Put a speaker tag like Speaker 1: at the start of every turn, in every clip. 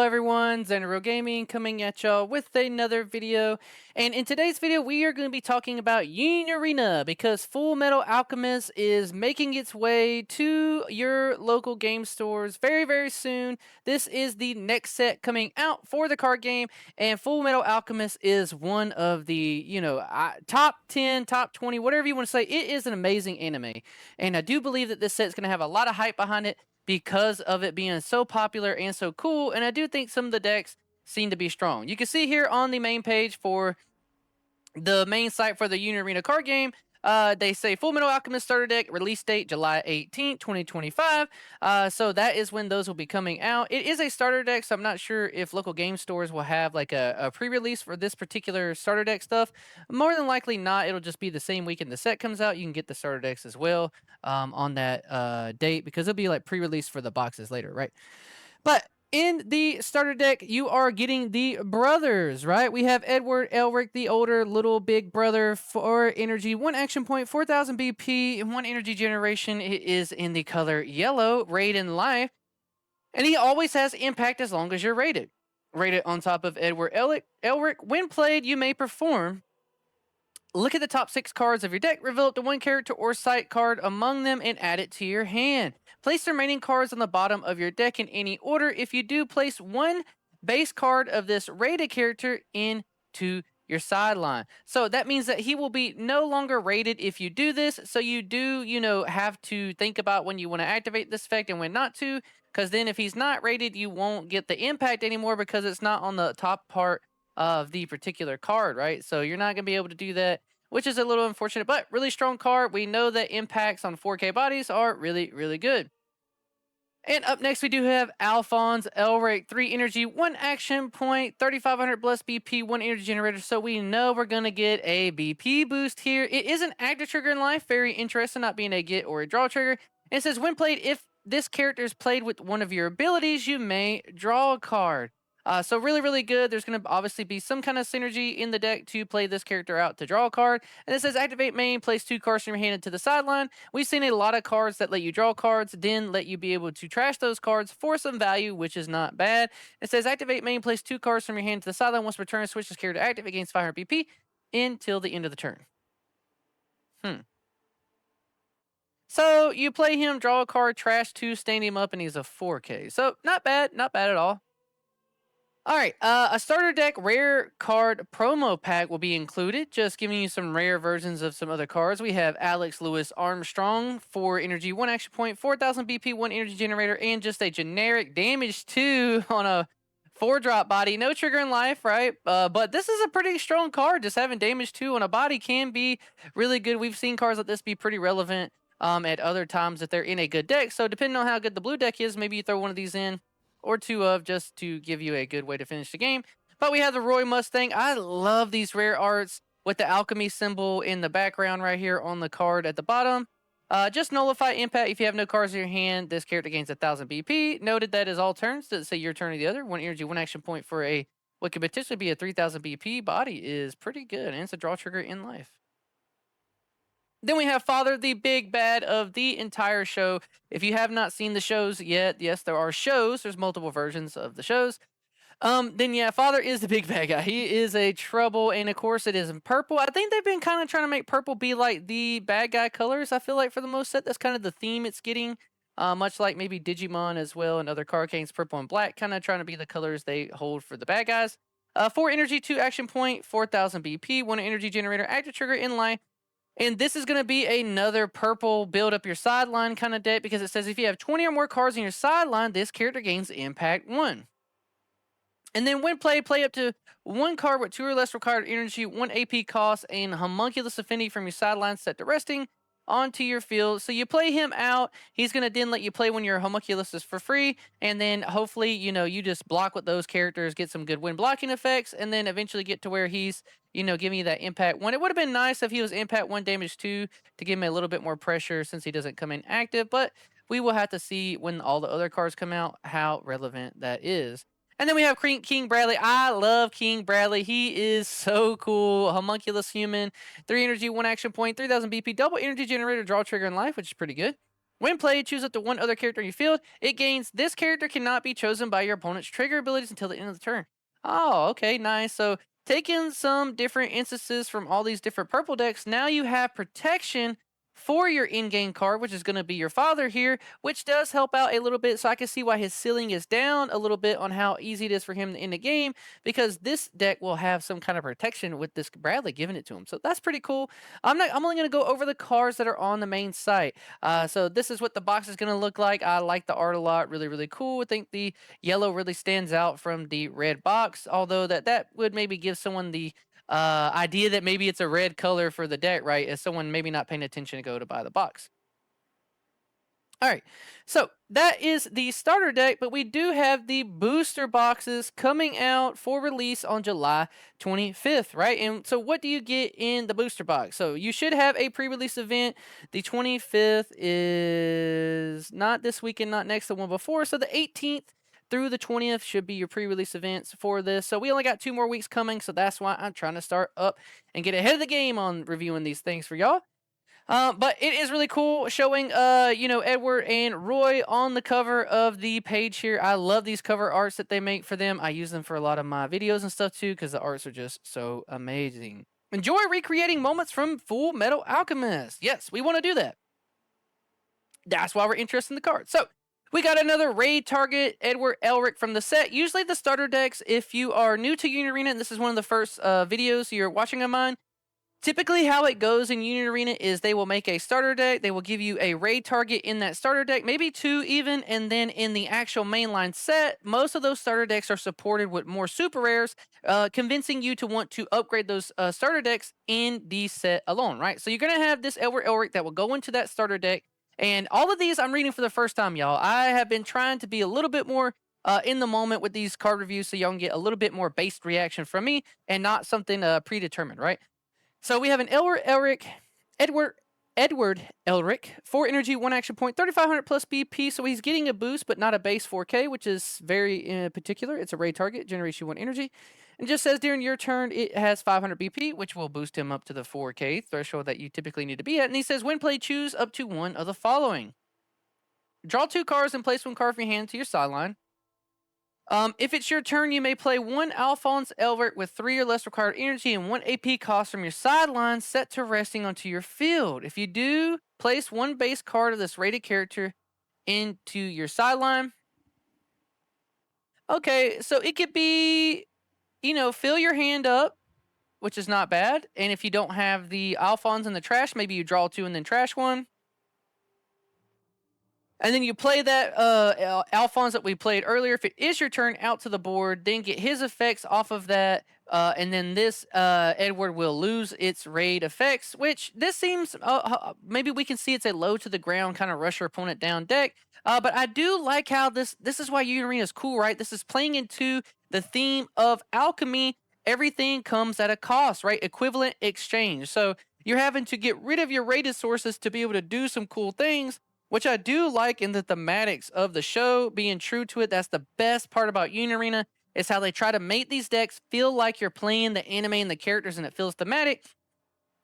Speaker 1: everyone, Xanaro Gaming coming at y'all with another video. And in today's video, we are going to be talking about Unionarena because Fullmetal Alchemist is making its way to your local game stores very, very soon. This is the next set coming out for the card game, and Fullmetal Alchemist is one of the, top 10, top 20, whatever you want to say. It is an amazing anime, and I do believe that this set is going to have a lot of hype behind it because of it being so popular and so cool. And I do think some of the decks seem to be strong. You can see here on the main page for the main site for the Unionarena card game, they say Fullmetal Alchemist starter deck release date July 18th, 2025. So that is when those will be coming out. It is a starter deck, so I'm not sure if local game stores will have like a pre-release for this particular starter deck stuff. More than likely not. It'll just be the same weekend the set comes out. You can get the starter decks as well on that date because it'll be like pre-release for the boxes later, right? But in the starter deck, you are getting the brothers, right? We have Edward Elric, the older little big brother, 4 energy, 1 action point, 4,000 BP, 1 energy generation. It is in the color yellow, raid in life. And he always has impact as long as you're rated. Rated on top of Edward Elric. When played, you may perform. Look at the top 6 cards of your deck, reveal up to 1 character or site card among them, and add it to your hand. Place the remaining cards on the bottom of your deck in any order. If you do, place 1 base card of this rated character into your sideline. So that means that he will be no longer rated if you do this. So you do, have to think about when you want to activate this effect and when not to. Because then if he's not rated, you won't get the impact anymore because it's not on the top part of the particular card, right? So you're not going to be able to do that, which is a little unfortunate, but really strong card. We know that impacts on 4K bodies are really, really good. And up next, we do have Alphonse Elric, 3 energy, 1 action point, 3,500 plus BP, 1 energy generator. So we know we're going to get a BP boost here. It is an active trigger in life. Very interesting, not being a get or a draw trigger. And it says, when played, if this character is played with one of your abilities, you may draw a card. So really, really good. There's going to obviously be some kind of synergy in the deck to play this character out to draw a card. And it says activate main, place 2 cards from your hand into the sideline. We've seen a lot of cards that let you draw cards, then let you be able to trash those cards for some value, which is not bad. It says activate main, place 2 cards from your hand to the sideline. Once per turn, switch this character active against 500 BP until the end of the turn. So you play him, draw a card, trash 2, stand him up, and he's a 4K. So not bad, not bad at all. All right, a starter deck rare card promo pack will be included, just giving you some rare versions of some other cards. We have Alex Lewis Armstrong, 4 energy, 1 action point, 4,000 BP, 1 energy generator, and just a generic damage 2 on a 4-drop body. No trigger in life, right? But this is a pretty strong card. Just having damage 2 on a body can be really good. We've seen cards like this be pretty relevant at other times if they're in a good deck. So depending on how good the blue deck is, maybe you throw one of these in, or 2 of, just to give you a good way to finish the game. But we have the roymustang. I love these rare arts with the alchemy symbol in the background right here on the card at the bottom. Just nullify impact. If you have no cards in your hand, this character gains 1,000 BP. Noted that is all turns. Doesn't say your turn or the other. 1 energy, 1 action point for a what could potentially be a 3,000 BP body is pretty good, and it's a draw trigger in life. Then we have Father, the big bad of the entire show. If you have not seen the shows yet, yes, there are shows. There's multiple versions of the shows. Then yeah, Father is the big bad guy. He is a trouble, and of course it is in purple. I think they've been kind of trying to make purple be like the bad guy colors. I feel like for the most set, that's kind of the theme it's getting. Much like maybe Digimon as well and other card games, purple and black, kind of trying to be the colors they hold for the bad guys. 4 energy, 2 action point, 4,000 BP, 1 energy generator, active trigger in line. And this is going to be another purple build up your sideline kind of deck because it says if you have 20 or more cards in your sideline, this character gains impact 1. And then when played, play up to 1 card with 2 or less required energy, 1 AP cost, and homunculus affinity from your sideline set to resting onto your field. So you play him out. He's going to then let you play when your homunculus is for free. And then hopefully, you just block with those characters, get some good win blocking effects, and then eventually get to where he's, giving you that impact 1. It would have been nice if he was impact 1, damage 2 to give him a little bit more pressure since he doesn't come in active. But we will have to see when all the other cards come out how relevant that is. And then we have King Bradley. I love King Bradley. He is so cool. Homunculus human. 3 energy, 1 action point, 3,000 BP, double energy generator, draw trigger in life, which is pretty good. When played, choose up to one other character in your field. It gains this character cannot be chosen by your opponent's trigger abilities until the end of the turn. Oh, okay, nice. So taking some different instances from all these different purple decks, now you have protection for your in-game card, which is going to be your father here, which does help out a little bit. So I can see why his ceiling is down a little bit on how easy it is for him in the game, because this deck will have some kind of protection with this Bradley giving it to him. So that's pretty cool. I'm only going to go over the cards that are on the main site. So this is what the box is going to look like. I like the art a lot. Really, really cool. I think the yellow really stands out from the red box, although that would maybe give someone the idea that maybe it's a red color for the deck, right? As someone maybe not paying attention to go to buy the box. All right, so that is the starter deck, but we do have the booster boxes coming out for release on July 25th, right? And so what do you get in the booster box? So you should have a pre-release event. The 25th is not this weekend, not next, the one before. So the 18th through the 20th should be your pre-release events for this. So we only got 2 more weeks coming, so that's why I'm trying to start up and get ahead of the game on reviewing these things for y'all. But it is really cool showing, Edward and Roy on the cover of the page here. I love these cover arts that they make for them. I use them for a lot of my videos and stuff too, because the arts are just so amazing. Enjoy recreating moments from Fullmetal Alchemist. Yes, we want to do that. That's why we're interested in the cards. So we got another raid target, Edward Elric from the set. Usually the starter decks, if you are new to unionarena, and this is one of the first videos you're watching of mine, typically how it goes in unionarena is they will make a starter deck. They will give you a raid target in that starter deck, maybe 2 even, and then in the actual mainline set, most of those starter decks are supported with more super rares, convincing you to want to upgrade those starter decks in the set alone, right? So you're going to have this Edward Elric that will go into that starter deck, and all of these I'm reading for the first time, y'all. I have been trying to be a little bit more in the moment with these card reviews so y'all can get a little bit more based reaction from me and not something predetermined, right? So we have an Edward Elric, 4 energy, 1 action point, 3,500 plus BP. So he's getting a boost, but not a base 4K, which is very particular. It's a raid target, generation 1 energy. And just says during your turn, it has 500 BP, which will boost him up to the 4K threshold that you typically need to be at. And he says, when played, choose up to one of the following. Draw 2 cards and place 1 card from your hand to your sideline. If it's your turn, you may play 1 Alphonse Elric with 3 or less required energy and 1 AP cost from your sideline set to resting onto your field. If you do, place 1 base card of this rated character into your sideline. Okay, so it could be, fill your hand up, which is not bad. And if you don't have the Alphonse in the trash, maybe you draw 2 and then trash 1. And then you play that Alphonse that we played earlier. If it is your turn, out to the board, then get his effects off of that. And then this Edward will lose its raid effects, which this seems, maybe we can see it's a low to the ground kind of rush your opponent down deck. But I do like how this is why unionarena is cool, right? This is playing into the theme of alchemy. Everything comes at a cost, right? Equivalent exchange. So you're having to get rid of your rated sources to be able to do some cool things, which I do like in the thematics of the show, being true to it. That's the best part about unionarena, is how they try to make these decks feel like you're playing the anime and the characters and it feels thematic.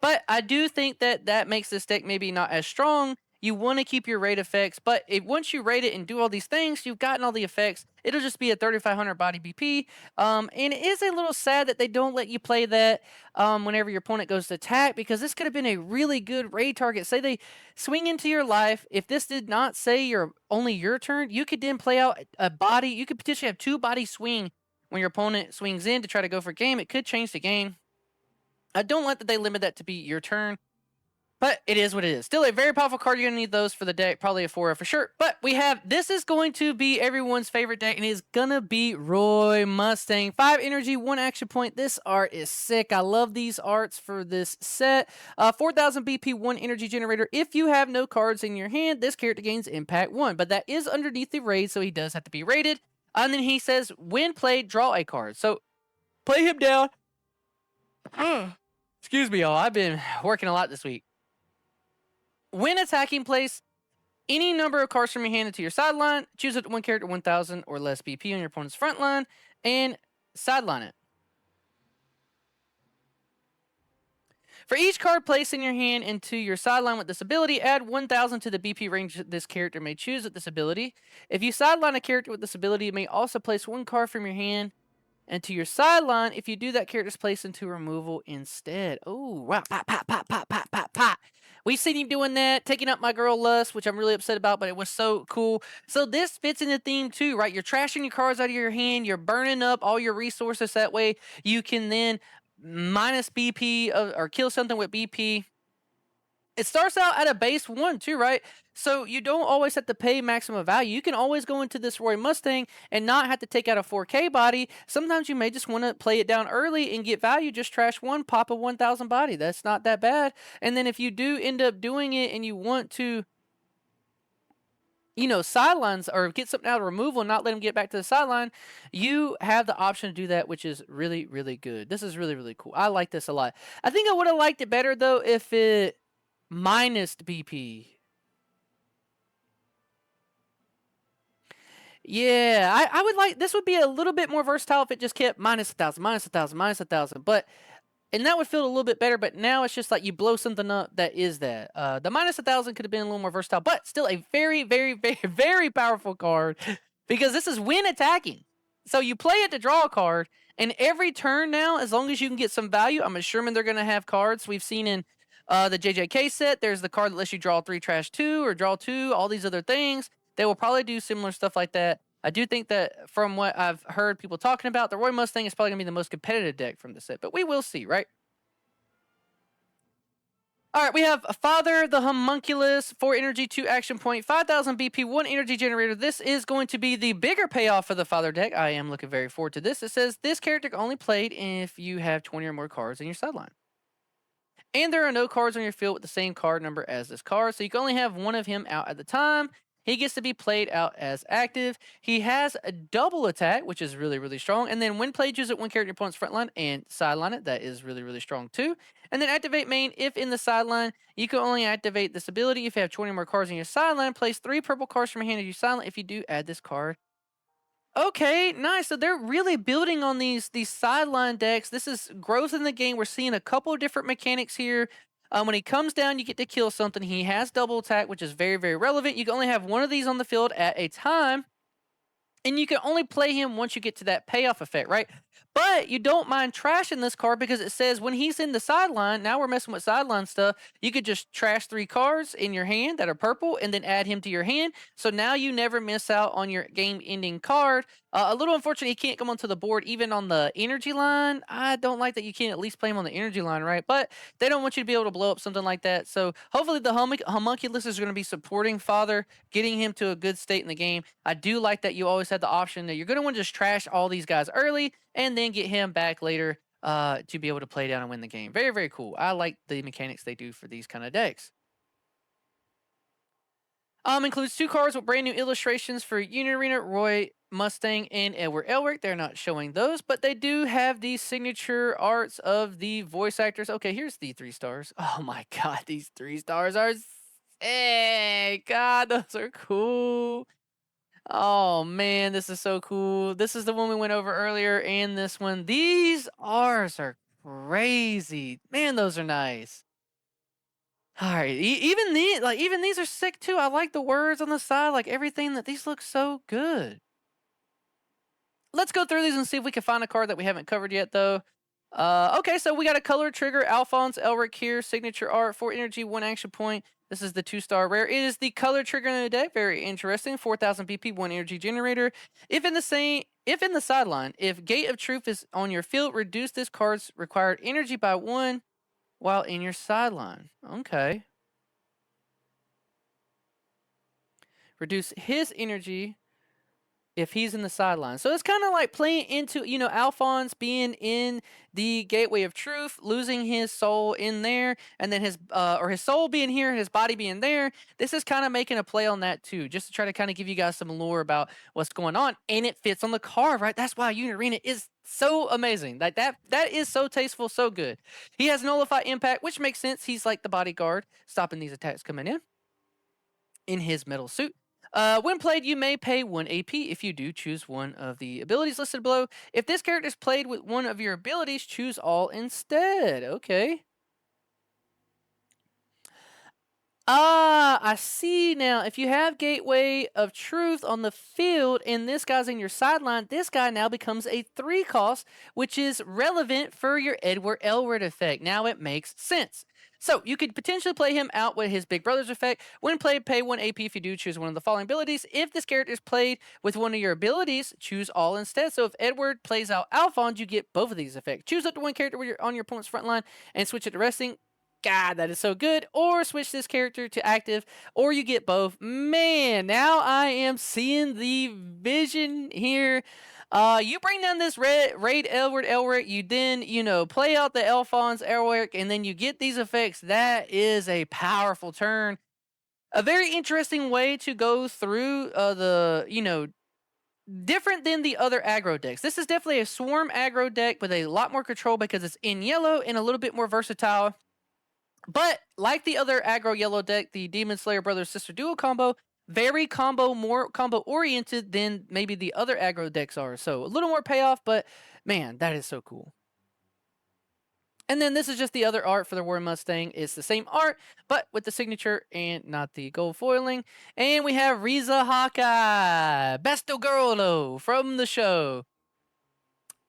Speaker 1: But I do think that makes this deck maybe not as strong. You want to keep your raid effects, but once you raid it and do all these things, you've gotten all the effects. It'll just be a 3,500 body BP. And it is a little sad that they don't let you play that whenever your opponent goes to attack, because this could have been a really good raid target. Say they swing into your life. If this did not say only your turn, you could then play out a body. You could potentially have 2 body swing when your opponent swings in to try to go for game. It could change the game. I don't like that they limit that to be your turn. But it is what it is. Still a very powerful card. You're going to need those for the deck. Probably a 4 for sure. But this is going to be everyone's favorite deck, and it's going to be Roymustang. 5 energy, 1 action point. This art is sick. I love these arts for this set. 4,000 BP, 1 energy generator. If you have no cards in your hand, this character gains impact 1. But that is underneath the raid, so he does have to be rated. And then he says, when played, draw a card. So play him down. Excuse me, y'all. I've been working a lot this week. When attacking, place any number of cards from your hand into your sideline. Choose up to 1 character, 1,000 or less BP on your opponent's front line, and sideline it. For each card placed in your hand into your sideline with this ability, add 1,000 to the BP range this character may choose with this ability. If you sideline a character with this ability, you may also place one card from your hand into your sideline. If you do, that character's placed into removal instead. Oh, wow. Pop, pop, pop, pop, pop, pop, pop. We've seen him doing that, taking up my girl Lust, which I'm really upset about, but it was so cool. So this fits in the theme too, right? You're trashing your cards out of your hand. You're burning up all your resources. That way you can then minus BP or kill something with BP. It starts out at a base 1 too, right? So you don't always have to pay maximum value. You can always go into this Roymustang and not have to take out a 4K body. Sometimes you may just want to play it down early and get value. Just trash 1, pop a 1,000 body. That's not that bad. And then if you do end up doing it and you want to, sidelines or get something out of removal and not let him get back to the sideline, you have the option to do that, which is really, really good. This is really, really cool. I like this a lot. I think I would have liked it better, though, if it minus BP. Yeah, I would like, this would be a little bit more versatile if it just kept minus 1,000, minus 1,000, minus 1,000. And that would feel a little bit better, but now it's just like you blow something up that is that. The minus 1,000 could have been a little more versatile, but still a very, very, very, very powerful card because this is when attacking. So you play it to draw a card, and every turn now, as long as you can get some value, I'm assuming they're going to have cards we've seen in the JJK set. There's the card that lets you draw 3, trash 2, or draw 2, all these other things. They will probably do similar stuff like that. I do think that from what I've heard people talking about, the Roymustang is probably going to be the most competitive deck from the set, but we will see, right? All right, we have Father the Homunculus, 4 energy, 2 action point, 5,000 BP, 1 energy generator. This is going to be the bigger payoff for the Father deck. I am looking very forward to this. It says this character only played if you have 20 or more cards in your sideline. And there are no cards on your field with the same card number as this card, so you can only have one of him out at the time. He gets to be played out as active. He has a double attack, which is really, really strong. And then when played, use it one character in your opponent's front line and sideline it. That is really, really strong too. And then activate main. If in the sideline, you can only activate this ability if you have 20 more cards in your sideline. Place 3 purple cards from your hand as you silent. If you do, add this card. Okay, nice. So they're really building on these sideline decks. This is growth in the game. We're seeing a couple of different mechanics here. When he comes down, you get to kill something. He has double attack, which is very, very relevant. You can only have one of these on the field at a time. And you can only play him once you get to that payoff effect, right? But you don't mind trashing this card because it says when he's in the sideline, now we're messing with sideline stuff, you could just trash 3 cards in your hand that are purple and then add him to your hand. So now you never miss out on your game-ending card. A little unfortunate he can't come onto the board even on the energy line. I don't like that you can't at least play him on the energy line, right? But they don't want you to be able to blow up something like that. So hopefully the homunculus is going to be supporting Father, getting him to a good state in the game. I do like that you always have the option that you're going to want to just trash all these guys early and then get him back later to be able to play down and win the game. Very, very cool. I like the mechanics they do for these kind of decks. Includes 2 cards with brand new illustrations for Unionarena, Roymustang, and Edwardelric. They're not showing those, but they do have the signature arts of the voice actors. Okay, here's the 3 stars. Oh my god, these 3 stars are sick. God, those are cool. Oh man, this is so cool. This is the one we went over earlier, and this one. These R's are crazy. Man, those are nice. All right, even these are sick too. I like the words on the side, like everything that these look so good. Let's go through these and see if we can find a card that we haven't covered yet, though. Okay, so we got a color trigger, Alphonse Elrich here, signature art, 4 energy, 1 action point. This is the 2-star rare. It is the color trigger in the deck. Very interesting. 4,000 BP, 1 energy generator. If in the sideline, if Gate of Truth is on your field, reduce this card's required energy by 1 while in your sideline. Okay. Reduce his energy if he's in the sideline. So it's kind of like playing into, Alphonse being in the Gateway of Truth, losing his soul in there, and then his soul being here and his body being there. This is kind of making a play on that too, just to try to kind of give you guys some lore about what's going on. And it fits on the card, right? That's why Unionarena is so amazing. Like that is so tasteful, so good. He has Nullify Impact, which makes sense. He's like the bodyguard, stopping these attacks coming in his metal suit. When played, you may pay 1 AP. If you do, choose one of the abilities listed below. If this character is played with one of your abilities, choose all instead. Okay. I see now. If you have Gateway of Truth on the field and this guy's in your sideline, this guy now becomes a 3 cost, which is relevant for your Edward Elric effect. Now it makes sense. So you could potentially play him out with his Big Brother's effect. When played, pay 1 AP if you do choose one of the following abilities. If this character is played with one of your abilities, choose all instead. So if Edward plays out Alphonse, you get both of these effects. Choose up to one character when you're on your opponent's front line and switch it to resting. God, that is so good. Or switch this character to active, or you get both. Man, now I am seeing the vision here. You bring down this raid Edward Elric, you then, play out the Alphonse Elric, and then you get these effects. That is a powerful turn. A very interesting way to go through different than the other aggro decks. This is definitely a swarm aggro deck with a lot more control because it's in yellow and a little bit more versatile. But like the other aggro yellow deck, the Demon Slayer Brother Sister Duo combo, more combo oriented than maybe the other aggro decks are. So a little more payoff, but man, that is so cool. And then this is just the other art for the Roymustang. It's the same art, but with the signature and not the gold foiling. And we have Reza Hawkeye, Besto Girlo from the show.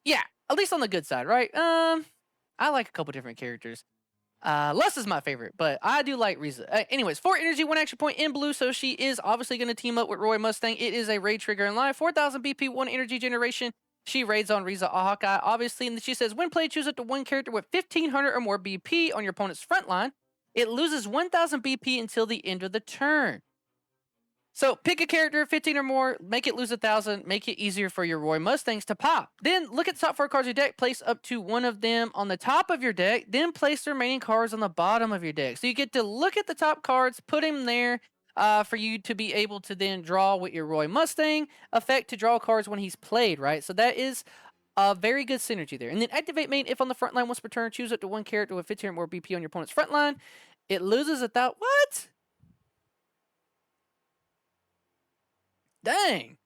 Speaker 1: Yeah, at least on the good side, right? I like a couple different characters. Lust is my favorite, but I do like Reza. Anyways, 4 energy, 1 action point in blue, so she is obviously going to team up with Roymustang. It is a raid trigger in live. 4,000 BP, 1 energy generation. She raids on Reza Hawkeye, obviously, and she says, when played, choose up to one character with 1,500 or more BP on your opponent's front line. It loses 1,000 BP until the end of the turn. So pick a character, 15 or more, make it lose 1,000, make it easier for your Roymustangs to pop. Then look at the top 4 cards of your deck, place up to one of them on the top of your deck, then place the remaining cards on the bottom of your deck. So you get to look at the top cards, put them there for you to be able to then draw with your Roymustang effect to draw cards when he's played, right? So that is a very good synergy there. And then activate main if on the front line once per turn, choose up to one character with 15 or more BP on your opponent's front line. It loses 1,000. What? Dang.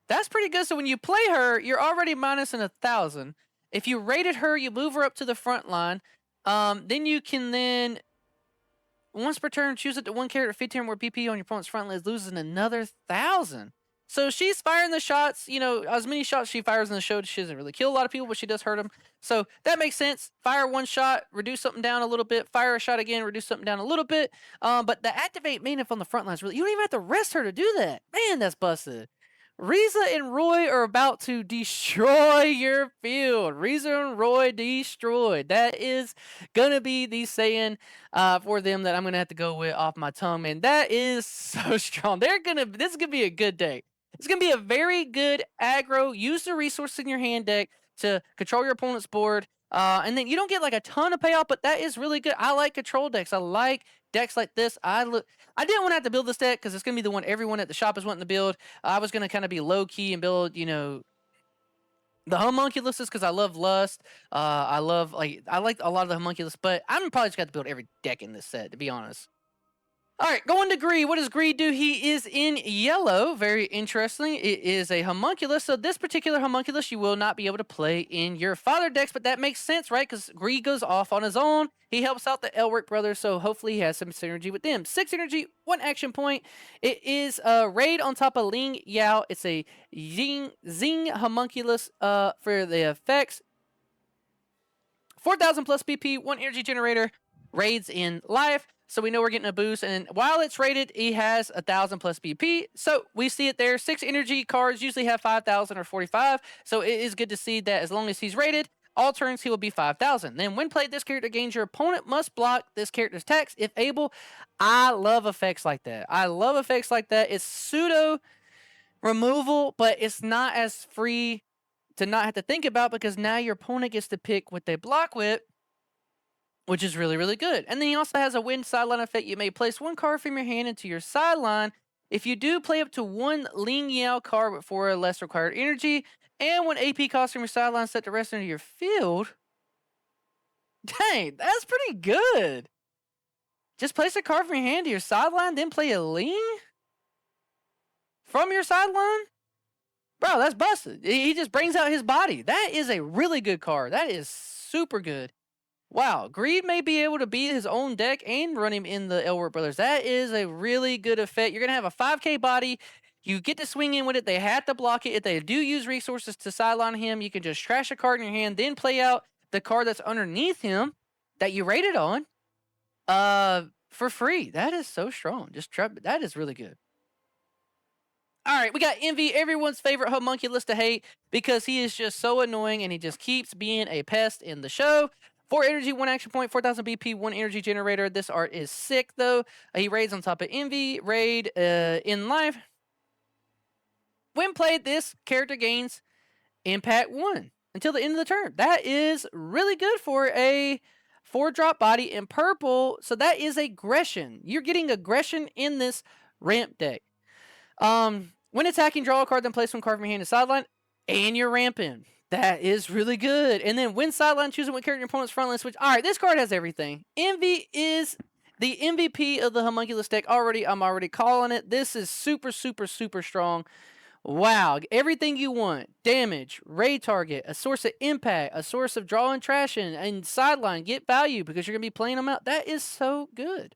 Speaker 1: That's pretty good. So when you play her, you're already minus 1,000. If you rated her, you move her up to the front line. Then you can once per turn, choose it to one character, 15 more BP on your opponent's front line, losing another 1,000. So she's firing the shots, as many shots she fires in the show, she doesn't really kill a lot of people, but she does hurt them. So that makes sense. Fire one shot, reduce something down a little bit. Fire a shot again, reduce something down a little bit. But the activate main if on the front line is really, you don't even have to rest her to do that. Man, that's busted. Reza and Roy are about to destroy your field. Reza and Roy destroyed. That is going to be the saying for them that I'm going to have to go with off my tongue, man. That is so strong. This is going to be a good day. It's going to be a very good aggro. Use the resources in your hand deck to control your opponent's board. And then you don't get like a ton of payoff, but that is really good. I like control decks. I like decks like this. I didn't want to have to build this deck because it's going to be the one everyone at the shop is wanting to build. I was going to kind of be low key and build, the homunculuses because I love Lust. I like a lot of the homunculus, but I'm probably just got to build every deck in this set, to be honest. All right, going to Greed. What does Greed do? He is in yellow. Very interesting. It is a homunculus. So this particular homunculus you will not be able to play in your father decks, but that makes sense, right? Because Greed goes off on his own. He helps out the Elrich brothers, so hopefully he has some synergy with them. 6 energy, 1 action point. It is a raid on top of Ling Yao. It's a Zing homunculus for the effects. 4,000 plus BP, 1 energy generator. Raids in life. So we know we're getting a boost, and while it's rated, he has 1,000 plus BP. So we see it there. 6 energy cards usually have 5,000 or 45. So it is good to see that as long as he's rated, all turns he will be 5,000. Then when played, this character gains your opponent must block this character's attacks if able. I love effects like that. It's pseudo removal, but it's not as free to not have to think about because now your opponent gets to pick what they block with, which is really, really good. And then he also has a win sideline effect. You may place 1 card from your hand into your sideline. If you do, play up to 1 Ling Yao card with 4 or less required energy, and 1 AP cost from your sideline set the rest into your field. Dang, that's pretty good. Just place a card from your hand to your sideline, then play a Ling from your sideline? Bro, that's busted. He just brings out his body. That is a really good card. That is super good. Wow, Greed may be able to beat his own deck and run him in the Elrich Brothers. That is a really good effect. You're going to have a 5k body. You get to swing in with it. They have to block it. If they do use resources to sideline him, you can just trash a card in your hand, then play out the card that's underneath him that you rated on for free. That is so strong. That is really good. All right, we got Envy, everyone's favorite homunculus to hate because he is just so annoying and he just keeps being a pest in the show. 4 energy, 1 action point, 4000 BP, 1 energy generator. This art is sick though. He raids on top of Envy, raid in life. When played, this character gains impact 1 until the end of the turn. That is really good for a 4-drop body in purple. So that is aggression. You're getting aggression in this ramp deck. When attacking, draw a card, then place one card from your hand to sideline, and you're ramping. That is really good. And then when sideline, choosing what character your opponent's front line switch. All right, this card has everything. Envy is the MVP of the homunculus deck already. I'm already calling it. This is super, super, super strong. Wow, everything you want. Damage, raid target, a source of impact, a source of draw and trashing, and sideline, get value because you're going to be playing them out. That is so good.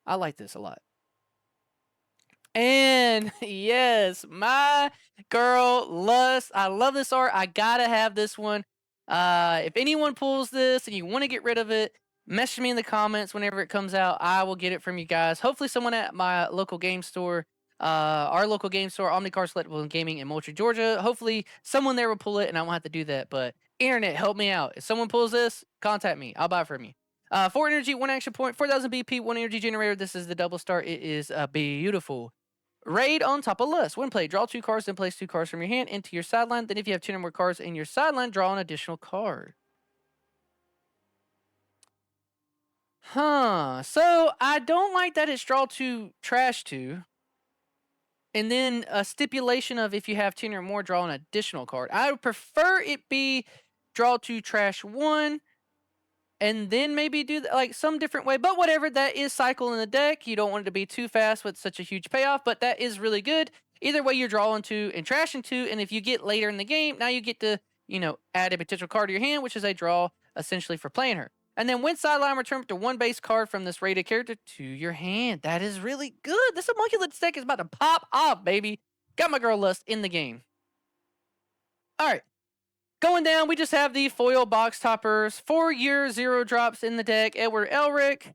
Speaker 1: I like this a lot. And yes, my girl Lust. I love this art. I gotta have this one. If anyone pulls this and you want to get rid of it, message me in the comments whenever it comes out. I will get it from you guys. Hopefully, someone at my local game store, our local game store, Omnicar Collectibles and Gaming in Moultrie, Georgia. Hopefully, someone there will pull it, and I won't have to do that. But internet, help me out. If someone pulls this, contact me. I'll buy it from you. 4 energy, 1 action point, 4000 BP, 1 energy generator. This is the double star. It is beautiful. Raid on top of Lust. When played, draw 2 cards, then place 2 cards from your hand into your sideline. Then if you have 10 or more cards in your sideline, draw an additional card. So I don't like that it's draw 2, trash 2. And then a stipulation of if you have 10 or more, draw an additional card. I would prefer it be draw 2, trash 1. And then maybe do like some different way. But whatever, that is cycle in the deck. You don't want it to be too fast with such a huge payoff, but that is really good. Either way, you're drawing 2 and trashing 2. And if you get later in the game, now you get to, add a potential card to your hand, which is a draw essentially for playing her. And then when sideline, return up to 1 base card from this rated character to your hand. That is really good. This homunculus deck is about to pop off, baby. Got my girl Lust in the game. All right. Going down, we just have the foil box toppers. 4 year 0 drops in the deck. Edward Elric,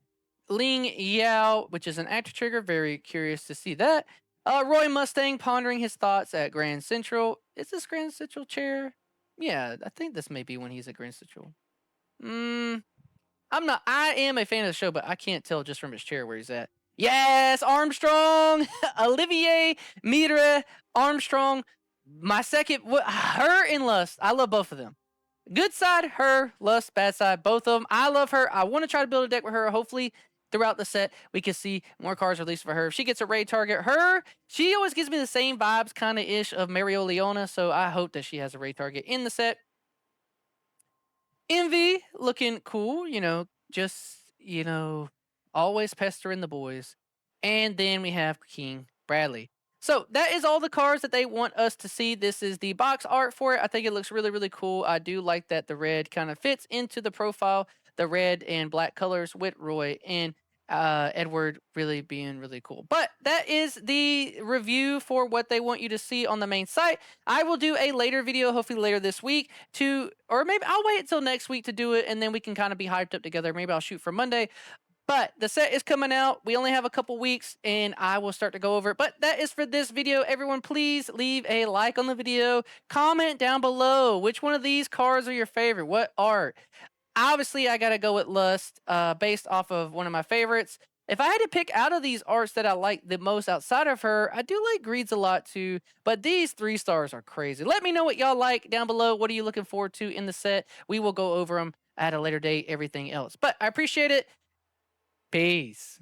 Speaker 1: Ling Yao, which is an active trigger. Very curious to see that. Roymustang pondering his thoughts at Grand Central. Is this Grand Central chair? Yeah, I think this may be when he's at Grand Central. I am a fan of the show, but I can't tell just from his chair where he's at. Yes, Armstrong, Olivier, Mira, Armstrong. My second, her and Lust. I love both of them. Good side, her. Lust, bad side, both of them. I love her. I want to try to build a deck with her. Hopefully, throughout the set, we can see more cards released for her. If she gets a raid target, she always gives me the same vibes, kind of ish, of Mario Leona. So I hope that she has a raid target in the set. Envy, looking cool. Always pestering the boys. And then we have King Bradley. So that is all the cards that they want us to see. This is the box art for it. I think it looks really, really cool. I do like that the red kind of fits into the profile, the red and black colors with Roy and Edward really being really cool. But that is the review for what they want you to see on the main site. I will do a later video, hopefully later this week, or maybe I'll wait until next week to do it, and then we can kind of be hyped up together. Maybe I'll shoot for Monday. But the set is coming out. We only have a couple weeks, and I will start to go over it. But that is for this video. Everyone, please leave a like on the video. Comment down below which one of these cards are your favorite. What art? Obviously, I got to go with Lust based off of one of my favorites. If I had to pick out of these arts that I like the most outside of her, I do like Greed's a lot too. But these 3 stars are crazy. Let me know what y'all like down below. What are you looking forward to in the set? We will go over them at a later date, everything else. But I appreciate it. Peace.